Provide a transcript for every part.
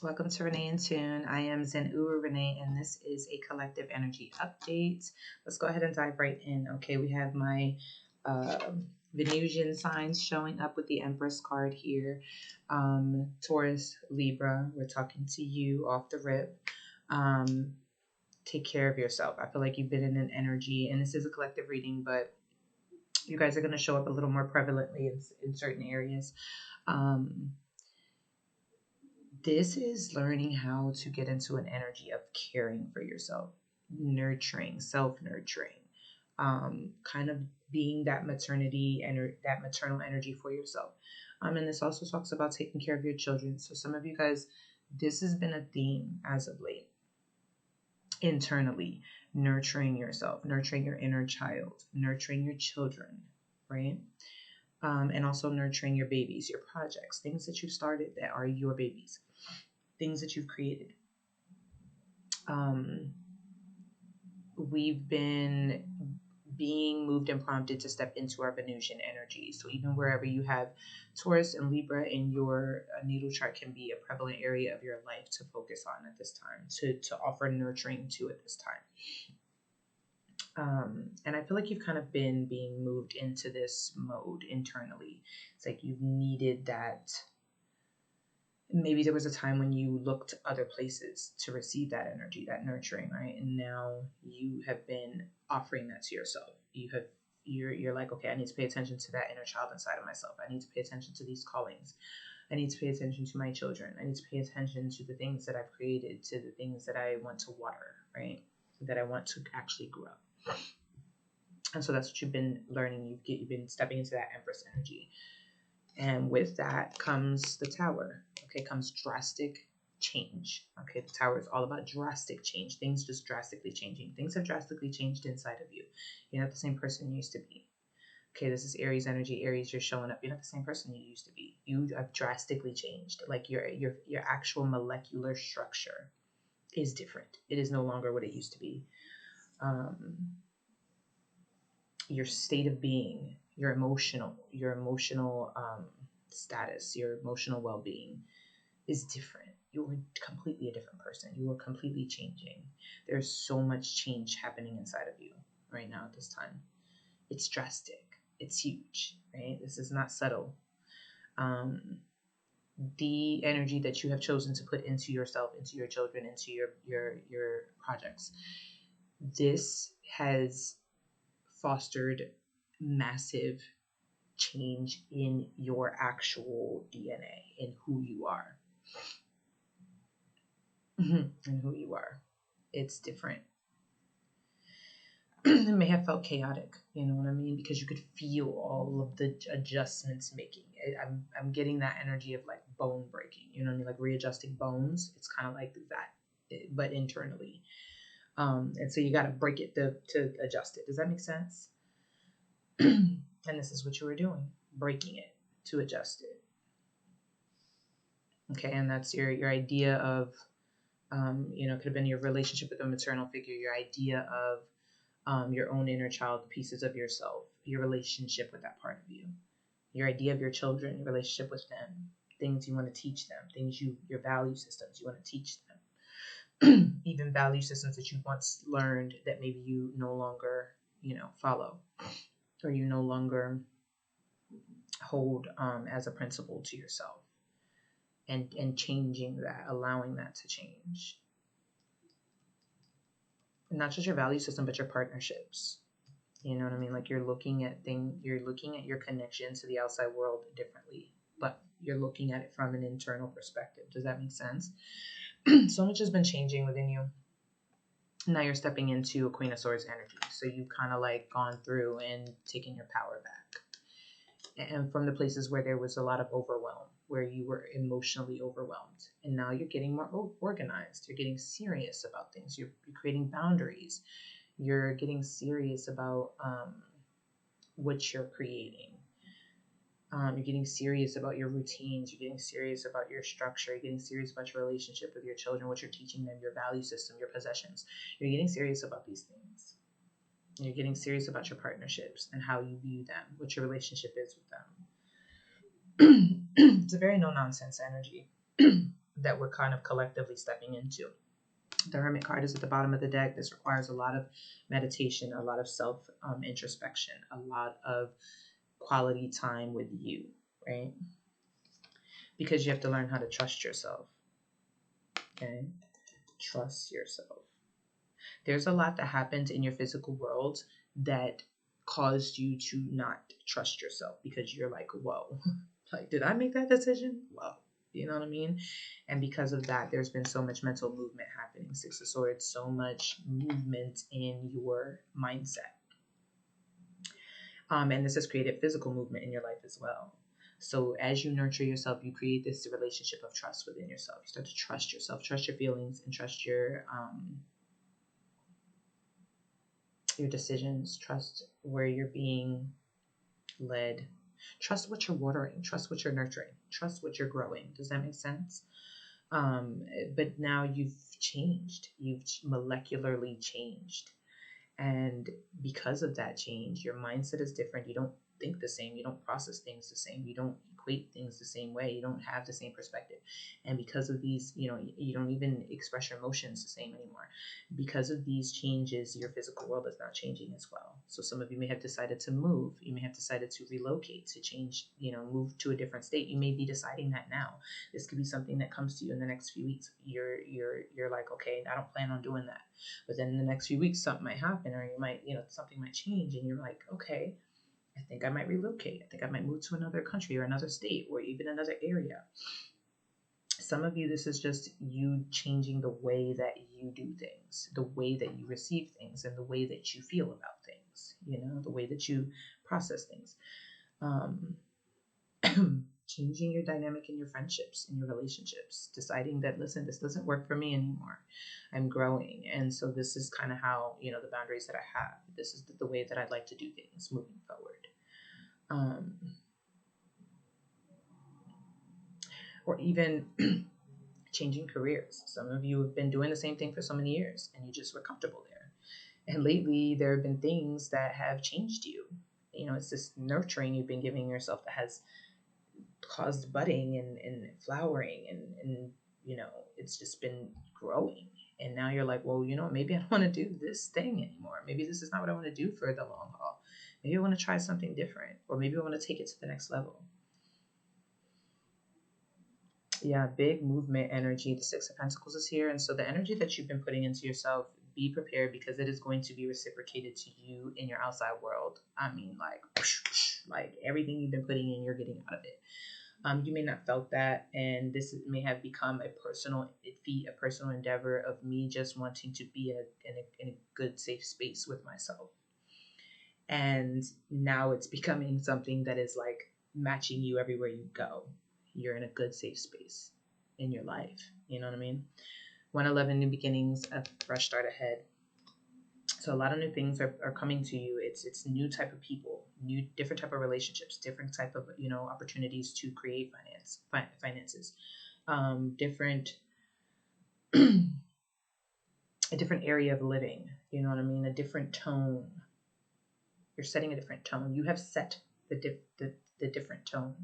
Welcome to Renee in Tune. I am Zin Uru Renee, and this is a collective energy update. Let's go ahead and dive right in. Okay, we have my Venusian signs showing up with the Empress card here. Taurus, Libra, we're talking to you off the rip. Take care of yourself. I feel like you've been in an energy, and this is a collective reading, but you guys are going to show up a little more prevalently in certain areas. This is learning how to get into an energy of caring for yourself, nurturing, self-nurturing, kind of being that that maternal energy for yourself. And this also talks about taking care of your children. So some of you guys, this has been a theme as of late. Internally, nurturing yourself, nurturing your inner child, nurturing your children, right? And also nurturing your babies, your projects, things that you've started that are your babies, things that you've created. We've been being moved and prompted to step into our Venusian energy. So even wherever you have Taurus and Libra in your natal chart can be a prevalent area of your life to focus on at this time, to offer nurturing to at this time. And I feel like you've kind of been being moved into this mode internally. It's like you've needed that. Maybe there was a time when you looked other places to receive that energy, that nurturing, right? And now you have been offering that to yourself. You're like, okay, I need to pay attention to that inner child inside of myself. I need to pay attention to these callings. I need to pay attention to my children. I need to pay attention to the things that I've created, to the things that I want to water, right? That I want to actually grow. And so that's what you've been learning. You've been stepping into that Empress energy. And with that comes the Tower. Okay, comes drastic change. Okay, the Tower is all about drastic change. Things just drastically changing. Things have drastically changed inside of you. You're not the same person you used to be. Okay, this is Aries energy. Aries, you're showing up. You're not the same person you used to be. You have drastically changed. Like your actual molecular structure is different. It is no longer what it used to be. Your state of being, your emotional status, your emotional well-being is different. You're completely a different person. You are completely changing. There's so much change happening inside of you right now at this time. It's drastic. It's huge, right? This is not subtle. The energy that you have chosen to put into yourself, into your children, into your projects, this has fostered massive change in your actual DNA, in who you are. And who you are. It's different. It may have felt chaotic, you know what I mean? Because you could feel all of the adjustments making. I'm getting that energy of like bone breaking, you know what I mean? Like readjusting bones. It's kind of like that, but internally. And so you got to break it to adjust it. Does that make sense? And this is what you were doing, breaking it to adjust it. Okay, and that's your idea of, could have been your relationship with a maternal figure, your idea of your own inner child, pieces of yourself, your relationship with that part of you, your idea of your children, your relationship with them, things you want to teach them, your value systems you want to teach them, even value systems that you once learned that maybe you no longer, follow, or you no longer hold as a principle to yourself, and changing that, allowing that to change. Not just your value system, but your partnerships. You know what I mean? Like you're looking at your connection to the outside world differently, but you're looking at it from an internal perspective. Does that make sense? So much has been changing within you. Now you're stepping into a Queen of Swords energy. So you've kind of like gone through and taken your power back. And from the places where there was a lot of overwhelm, where you were emotionally overwhelmed. And now you're getting more organized. You're getting serious about things. You're creating boundaries. You're getting serious about what you're creating. You're getting serious about your routines. You're getting serious about your structure. You're getting serious about your relationship with your children, what you're teaching them, your value system, your possessions. You're getting serious about these things. You're getting serious about your partnerships and how you view them, what your relationship is with them. It's a very no-nonsense energy. that we're kind of collectively stepping into. The Hermit card is at the bottom of the deck. This requires a lot of meditation, a lot of self introspection, a lot of quality time with you, right? Because you have to learn how to trust yourself. Okay? Trust yourself. There's a lot that happens in your physical world that caused you to not trust yourself because you're like, whoa, like, did I make that decision? Whoa. You know what I mean? And because of that, there's been so much mental movement happening. Six of Swords, so much movement in your mindset. And this has created physical movement in your life as well. So as you nurture yourself, you create this relationship of trust within yourself. You start to trust yourself, trust your feelings, and trust your decisions. Trust where you're being led. Trust what you're watering. Trust what you're nurturing. Trust what you're growing. Does that make sense? But now you've changed. You've molecularly changed. And because of that change, your mindset is different. You don't think the same. You don't process things the same. You don't equate things the same way. You don't have the same perspective. And because of these, you don't even express your emotions the same anymore. Because of these changes, your physical world is now changing as well. So some of you may have decided to move. You may have decided to relocate, to change, move to a different state. You may be deciding that now. This could be something that comes to you in the next few weeks. You're like, okay, I don't plan on doing that. But then in the next few weeks, something might happen, or you might, something might change, and you're like, okay, I think I might relocate. I think I might move to another country or another state or even another area. Some of you, this is just you changing the way that you do things, the way that you receive things, and the way that you feel about things, the way that you process things. Changing your dynamic in your friendships, in your relationships, deciding that, listen, this doesn't work for me anymore. I'm growing. And so this is kind of how, the boundaries that I have. This is the way that I'd like to do things moving forward. Or even changing careers. Some of you have been doing the same thing for so many years and you just were comfortable there. And lately there have been things that have changed you. It's this nurturing you've been giving yourself that has caused budding and flowering and it's just been growing. And now you're like, well, maybe I don't want to do this thing anymore. Maybe this is not what I want to do for the long haul. Maybe I want to try something different, or maybe I want to take it to the next level. Yeah, big movement energy. The Six of Pentacles is here. And so the energy that you've been putting into yourself, be prepared, because it is going to be reciprocated to you in your outside world. I mean, like everything you've been putting in, you're getting out of it. You may not felt that, and this may have become a personal feat, a personal endeavor of me just wanting to be in a good, safe space with myself. And now it's becoming something that is like matching you everywhere you go. You're in a good, safe space in your life. You know what I mean? 111, new beginnings, a fresh start ahead. So a lot of new things are coming to you. It's new type of people, different type of relationships, different type of opportunities to create finances, different a different area of living. You know what I mean? A different tone. You're setting a different tone. You have set the different tone,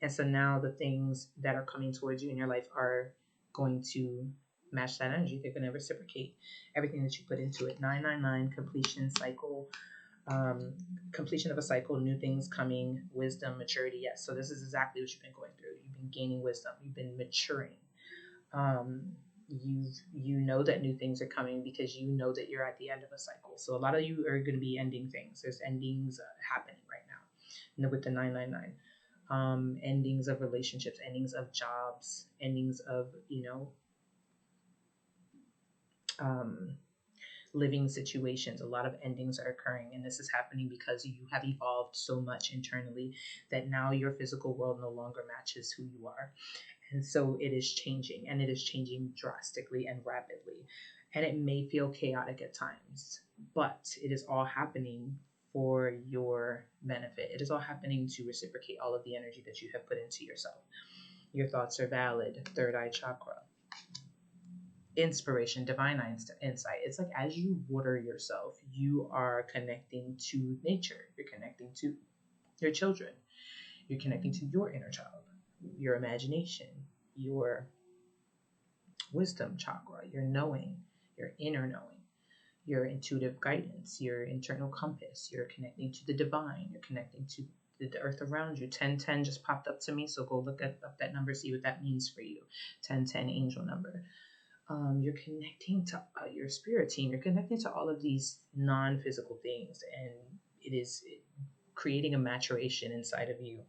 and so now the things that are coming towards you in your life are going to match that energy. They're going to reciprocate everything that you put into it. 999, completion cycle, completion of a cycle, new things coming, wisdom, maturity. Yes. So this is exactly what you've been going through. You've been gaining wisdom. You've been maturing. You know that new things are coming because you know that you're at the end of a cycle. So a lot of you are going to be ending things. There's endings happening right now with the 999. Endings of relationships, endings of jobs, endings of living situations. A lot of endings are occurring, and this is happening because you have evolved so much internally that now your physical world no longer matches who you are. And so it is changing, and it is changing drastically and rapidly. And it may feel chaotic at times, but it is all happening for your benefit. It is all happening to reciprocate all of the energy that you have put into yourself. Your thoughts are valid. Third eye chakra. Inspiration, divine insight. It's like as you water yourself, you are connecting to nature. You're connecting to your children. You're connecting to your inner child, your imagination, your wisdom chakra, your knowing, your inner knowing, your intuitive guidance, your internal compass. You're connecting to the divine. You're connecting to the earth around you. 1010 just popped up to me, so go look up that number, see what that means for you. 1010 angel number. You're connecting to your spirit team. You're connecting to all of these non-physical things, and it is creating a maturation inside of you,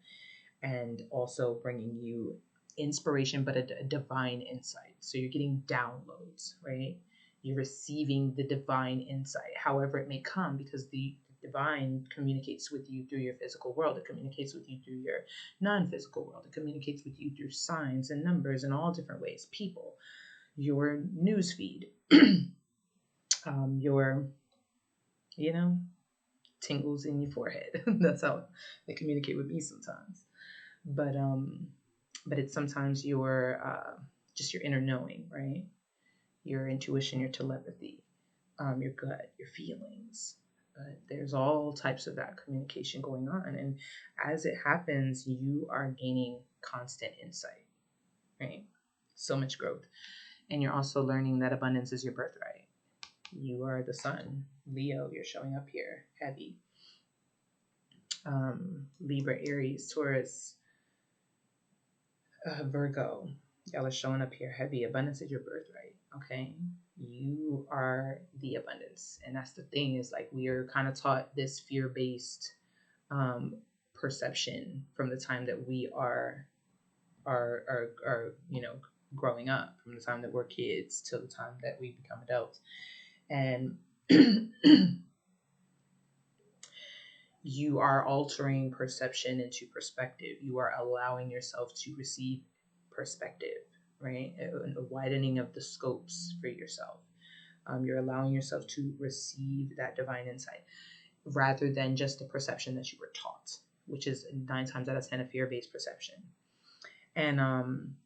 and also bringing you inspiration, but a divine insight. So you're getting downloads, right? You're receiving the divine insight, however it may come, because the divine communicates with you through your physical world. It communicates with you through your non-physical world. It communicates with you through signs and numbers in all different ways. People, your news feed, your, tingles in your forehead. That's how they communicate with me sometimes. But it's sometimes your just your inner knowing, right? Your intuition, your telepathy, your gut, your feelings. But there's all types of that communication going on, and as it happens, you are gaining constant insight, right? So much growth, and you're also learning that abundance is your birthright. You are the sun, Leo. You're showing up here heavy. Libra, Aries, Taurus, Virgo, y'all are showing up here heavy. Abundance is your birthright. Okay, you are the abundance, and that's the thing, is like we are kind of taught this fear-based perception from the time that we are growing up, from the time that we're kids till the time that we become adults, and you are altering perception into perspective. You are allowing yourself to receive perspective, right? A widening of the scopes for yourself. You're allowing yourself to receive that divine insight rather than just the perception that you were taught, which is 9 times out of 10 a fear-based perception. And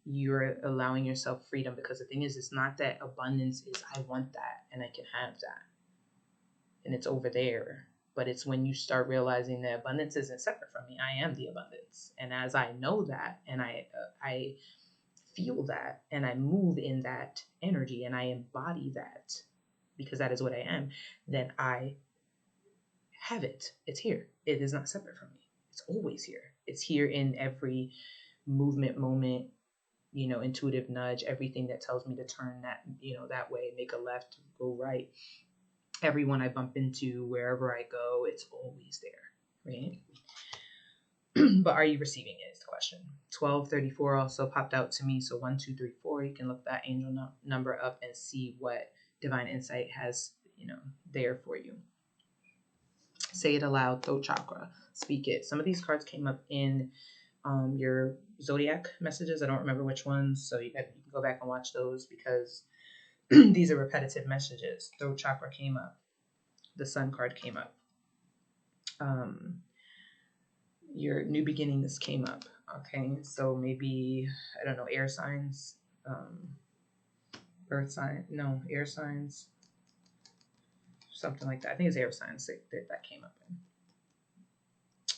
you're allowing yourself freedom, because the thing is, it's not that abundance is I want that and I can have that and it's over there. But it's when you start realizing that abundance isn't separate from me. I am the abundance. And as I know that, and I feel that, and I move in that energy, and I embody that, because that is what I am, then I have it. It's here. It is not separate from me. It's always here. It's here in every movement, moment, intuitive nudge, everything that tells me to turn that way, make a left, go right. Everyone I bump into, wherever I go, it's always there, right? But are you receiving it is the question. 1234 also popped out to me. So 1, 2, 3, 4. You can look that angel number up and see what divine insight has, there for you. Say it aloud, throat chakra. Speak it. Some of these cards came up in your zodiac messages. I don't remember which ones, so you can go back and watch those, because these are repetitive messages. Throat chakra came up. The sun card came up. Your new beginnings came up. Okay, so maybe, I don't know, air signs, earth sign, no, air signs, something like that. I think it's air signs that came up in.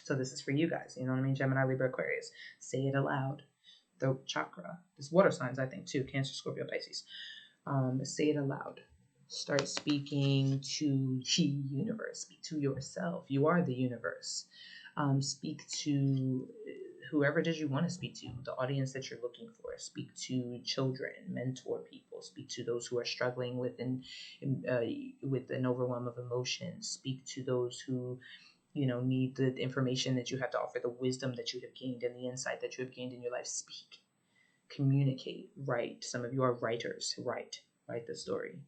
So this is for you guys, you know what I mean? Gemini, Libra, Aquarius. Say it aloud. Throat chakra. There's water signs, I think, too. Cancer, Scorpio, Pisces. Say it aloud. Start speaking to the universe. Speak to yourself. You are the universe. Speak to whoever it is you want to speak to, the audience that you're looking for. Speak to children, mentor people. Speak to those who are struggling with an overwhelm of emotions. Speak to those who need the information that you have to offer, the wisdom that you have gained, and the insight that you have gained in your life. Speak, communicate, write. Some of you are writers. Write the story.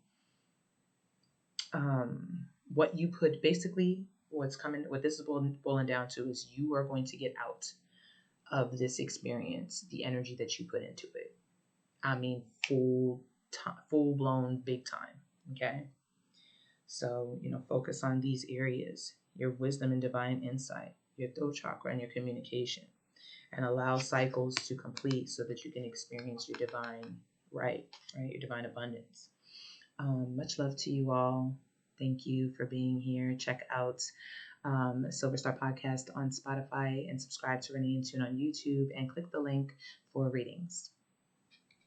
What you put, basically, what this is boiling down to is you are going to get out of this experience the energy that you put into it. I mean, full blown, big time. Okay. So, focus on these areas, your wisdom and divine insight, your throat chakra, and your communication, and allow cycles to complete so that you can experience your divine your divine abundance. Much love to you all. Thank you for being here. Check out Silver Star Podcast on Spotify, and subscribe to Renee and Tune on YouTube, and click the link for readings.